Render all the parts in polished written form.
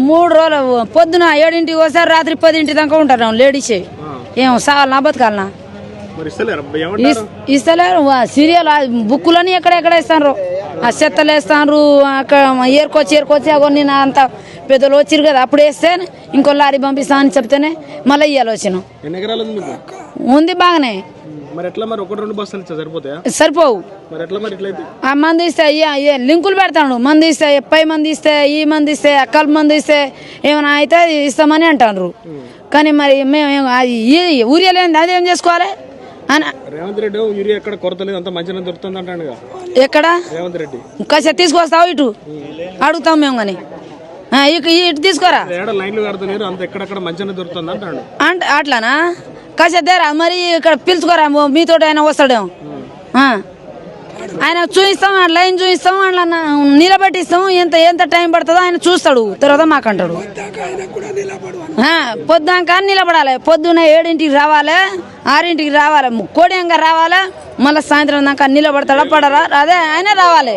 3 రోజులు పొద్దున 7ంటికి ఒకసారి రాత్రి 10ంటి దాకా ఉంటారు లేడీసే. ఏం సావాలనా బతకాలనా? ఇస్తలేరు. సీరియల్ బుక్కులని ఎక్కడెక్కడ వేస్తాను, ఆ చెత్తలు వేస్తాను, అక్కడ ఏరుకొచ్చి అవన్నీ అంత పెద్దలు వచ్చిరు కదా అప్పుడు వేస్తే ఇంకో లారీ పంపిస్తా అని చెప్తేనే మళ్ళీ ఇయ్యాలి వచ్చిన ఉంది బాగానే. సరిపోవు. ఆ మంది ఇస్తే లింకులు పెడతాడు, మంది ఇస్తే పై మంది ఇస్తే ఈ మంది ఇస్తే కలుపు మంది ఇస్తే ఏమైనా అయితే ఇస్తామని అంటారు. కానీ మరి మేము ఊరియా లేని అదేం చేసుకోవాలి? రేవంత్ రెడ్డి యూరియా ఎక్కడ కొరత లేదు, అంత మంచిగా దొరుకుతుంది అంటాడు. ఎక్కడ రేవంత్ రెడ్డి కాసేపు తీసుకొస్తావు ఇటు అడుగుతాం మేము కానీ ఇటు తీసుకోరా లైన్లు కడతలేరు, అంత ఎక్కడెక్కడ మంచిగా దొరుకుతుంది అంటాడు. అంటే అట్లానా? కాసేపు దేరా మరి ఇక్కడ పిలుచుకోరా, మీతో ఆయన వస్తాడేమో. ఆయన చూపిస్తాం, లైన్ చూపిస్తాం, అట్లా నిలబెట్టిస్తాం. ఎంత టైం పడుతుందో ఆయన చూస్తాడు, తర్వాత మాకంటాడు. పొద్దుక నిలబడాలి, పొద్దున్న 7ంటికి రావాలి, 6ంటికి రావాలి, కోడియంగా రావాలి, మళ్ళీ సాయంత్రం దాకా నిలబడతాడా పడరా అదే ఆయన రావాలి.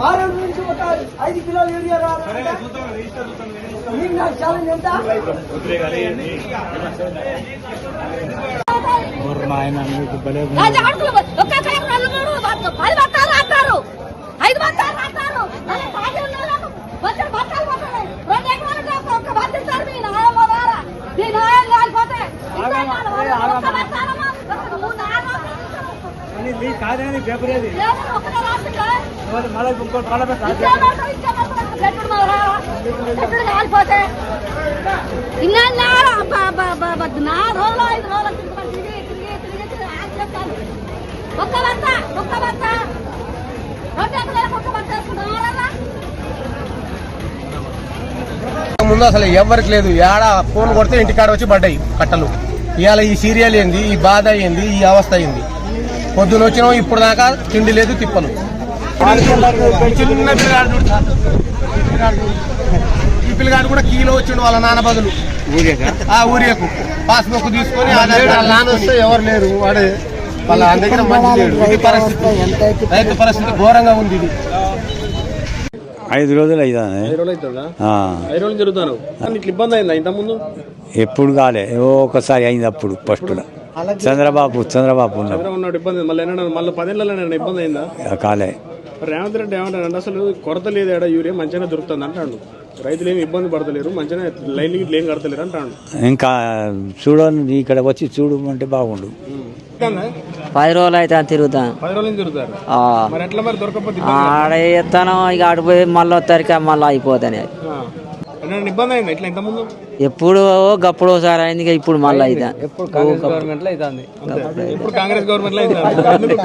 వారం నుంచి ఒక 5 కిలోలు యూరియా పేపర్ ముందు అసలు ఎవరికి లేదు. ఏడ ఫోన్ కొడితే ఇంటికాడ వచ్చి పడ్డాయి కట్టలు. ఇవాళ ఈ సీరియల్ ఏంది, ఈ బాధ ఏంది, ఈ అవస్థ ఏంది? పొద్దున వచ్చినాం ఇప్పుడు దాకా తిండి లేదు, తిప్పలు. చిన్న పిల్లగాడు కూడా కీలో వచ్చిండు వాళ్ళ నాన్న బదులు ఊరియాకు పాస్బుక్ తీసుకొని ఎవరు లేరు, వాడే వాళ్ళ దగ్గర మంచి లేడు. రైతు పరిస్థితి ఘోరంగా ఉంది. ఇది 5 రోజులు అవుతుంది. 5 రోజులు అవుతుందా? 5 రోజులు జరుగుతాను. ఇబ్బంది అయిందా ఇంత ముందు? ఎప్పుడు కాలే, ఒకసారి అయింది అప్పుడు ఫస్ట్ చంద్రబాబు ఉన్నాడు ఇబ్బంది. మళ్ళీ 10 ఏళ్ళ ఇబ్బంది అయిందా? కాలే. రేవంత్ రెడ్డి ఏమంటాడు, అసలు కొరత లేదు, ఏడా యూరియా మంచిగా దొరుకుతుంది అంటాడు. రైతులు ఏమి ఇబ్బంది పడతలేరు, మంచిగా లైన్ ఏం కడతలేరు అంటాడు. ఇంకా చూడండి, ఇక్కడ వచ్చి చూడమంటే బాగుండు. 10 రోజులు అయితే తిరుగుతాం. 10 రోజులు తిరుగుతారు. మరి ఎట్లా మరి దొరకపోతే ఆడ ఎత్తాను, ఇక ఆడిపోయి మళ్ళీ వస్తారికి మళ్ళీ అయిపోతాయి. ఇబ్బంది అయింది ఇట్లా ఇంత ముందు? ఎప్పుడు గప్పుడు ఒకసారి అయింది, ఇప్పుడు మళ్ళీ అయితే ఇప్పుడు కాంగ్రెస్ గవర్నమెంట్ లో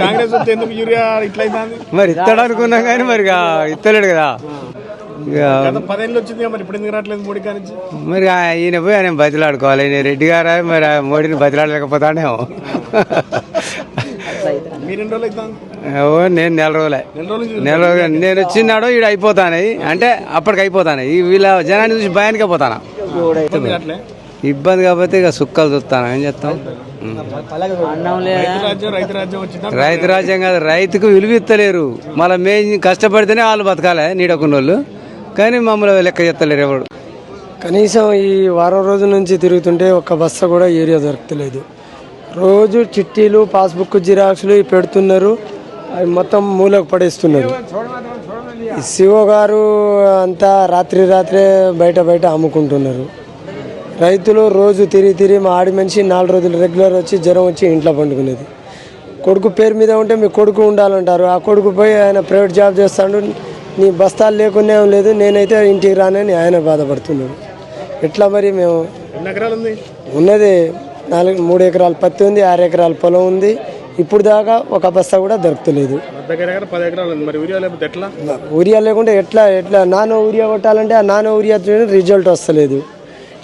కాంగ్రెస్ వస్తే ఎందుకు యూరియా ఇట్లా అవుతుంది? మరి ఇస్తాడు అనుకున్నాం కానీ మరి ఇస్తలేడు కదా. 10 ఏళ్ళు వచ్చింది మరి ఇప్పుడు ఎందుకు రావట్లేదు మోడీ గారి నుంచి? మరి ఈయన పోయి ఆయన బతిలాడుకోవాలి. ఈయన రెడ్డి గారు మరి మోడీని బతిలాడలేకపోతానేమో. నేను నెల రోజులే నేను వచ్చినాడు ఈడ అయిపోతాను, అంటే అప్పటికి అయిపోతాను. వీళ్ళ జనాన్ని చూసి భయానికే పోతాను. ఇబ్బంది కాకపోతే ఇక సుక్కలు చూస్తాను, ఏం చేస్తాం. రైతు రాజ్యం కాదు, రైతుకు విలువ ఇస్తలేరు. మళ్ళీ మేము కష్టపడితేనే వాళ్ళు బతకాలి నీడకున్న వాళ్ళు, కానీ మమ్మల్ని లెక్క చేస్తలేరు ఎవరు. కనీసం ఈ వారం రోజుల నుంచి తిరుగుతుంటే ఒక్క బస్తా కూడా యూరియా దొరకలేదు. రోజు చిట్టీలు, పాస్బుక్ జిరాక్స్లు పెడుతున్నారు, అవి మొత్తం మూలకు పడేస్తున్నారు. సిఓ గారు అంతా రాత్రే బయట అమ్ముకుంటున్నారు. రైతులు రోజు తిరిగి మా ఆడి మనిషి 4 రోజులు రెగ్యులర్ వచ్చి జ్వరం వచ్చి ఇంట్లో పండుకునేది. కొడుకు పేరు మీద ఉంటే మీ కొడుకు ఉండాలంటారు. ఆ కొడుకు పోయి ఆయన ప్రైవేట్ జాబ్ చేస్తాడు, నీ బస్తాలు లేకునే లేదు, నేనైతే ఇంటికి రానని ఆయన బాధపడుతున్నాడు. ఎట్లా మరి మేము ఉన్నది 3 ఎకరాల పత్తి ఉంది, 6 ఎకరాల పొలం ఉంది. ఇప్పుడు దాకా ఒక బస్తా కూడా దొరకలేదు. యూరియా లేకుంటే ఎట్లా నానో యూరియా కొట్టాలంటే ఆ నానో యూరియా రిజల్ట్ వస్తలేదు.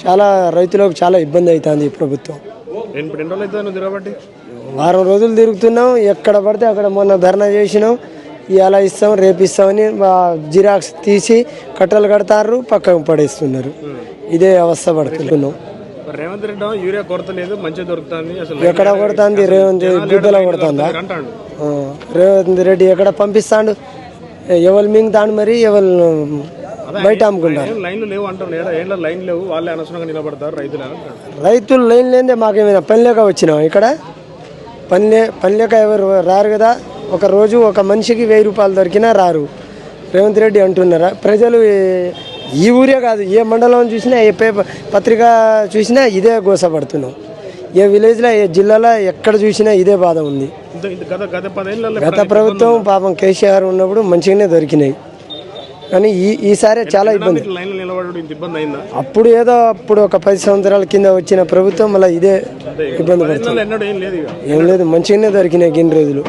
చాలా రైతులకు చాలా ఇబ్బంది అవుతుంది ఈ ప్రభుత్వం. వారం రోజులు తిరుగుతున్నాం, ఎక్కడ పడితే అక్కడ మొన్న ధర్నా చేసినాం, ఇలా ఇస్తాం రేపు ఇస్తామని జిరాక్స్ తీసి కట్టలు కడతారు, పక్కకు పడేస్తున్నారు. ఇదే అవస్థ పడుతున్నాం. మరి రేవంత్ రెడ్డి యూరియా కొరత లేదు, మంచిగా దొరుకుతుంది. అసలు ఎక్కడ కొడుతుంది రేవంత్ గుడ్డలో కొడుతుందా? అంటాడు. రేవంత్ రెడ్డి ఎక్కడ పంపిస్తాడు? ఎవరు మింగుతాడు మరి, ఎవరు బయట అమ్ముకుంటారు? లైన్లు లేవు అంటారు. ఏళ్ళ లైన్ లేవు, వాళ్ళే అనవసరంగా నిలబడతారు రైతులు అంటాడు. రైతులు లైన్ లేదే మాకేమైనా పని లేక వచ్చినాం ఇక్కడ? పని లేక ఎవరు రారు కదా. ఒక రోజు ఒక మనిషికి 1000 రూపాయలు దొరికినా రారు. రేవంత్ రెడ్డి అంటున్నారా? ప్రజలు ఈ ఊరే కాదు, ఏ మండలం చూసినా, ఏ పత్రిక చూసినా ఇదే గోసపడుతున్నాం. ఏ విలేజ్లో, ఏ జిల్లాలో ఎక్కడ చూసినా ఇదే బాధ ఉంది. గత ప్రభుత్వం పాపం కేసీఆర్ ఉన్నప్పుడు మంచిగానే దొరికినాయి, కానీ ఈసారి చాలా ఇబ్బంది. అప్పుడు ఒక 10 సంవత్సరాల కింద వచ్చిన ప్రభుత్వం మళ్ళీ ఇదే ఇబ్బంది పడుతుంది. ఏం లేదు, మంచిగానే దొరికినాయి గిన్ని రోజులు.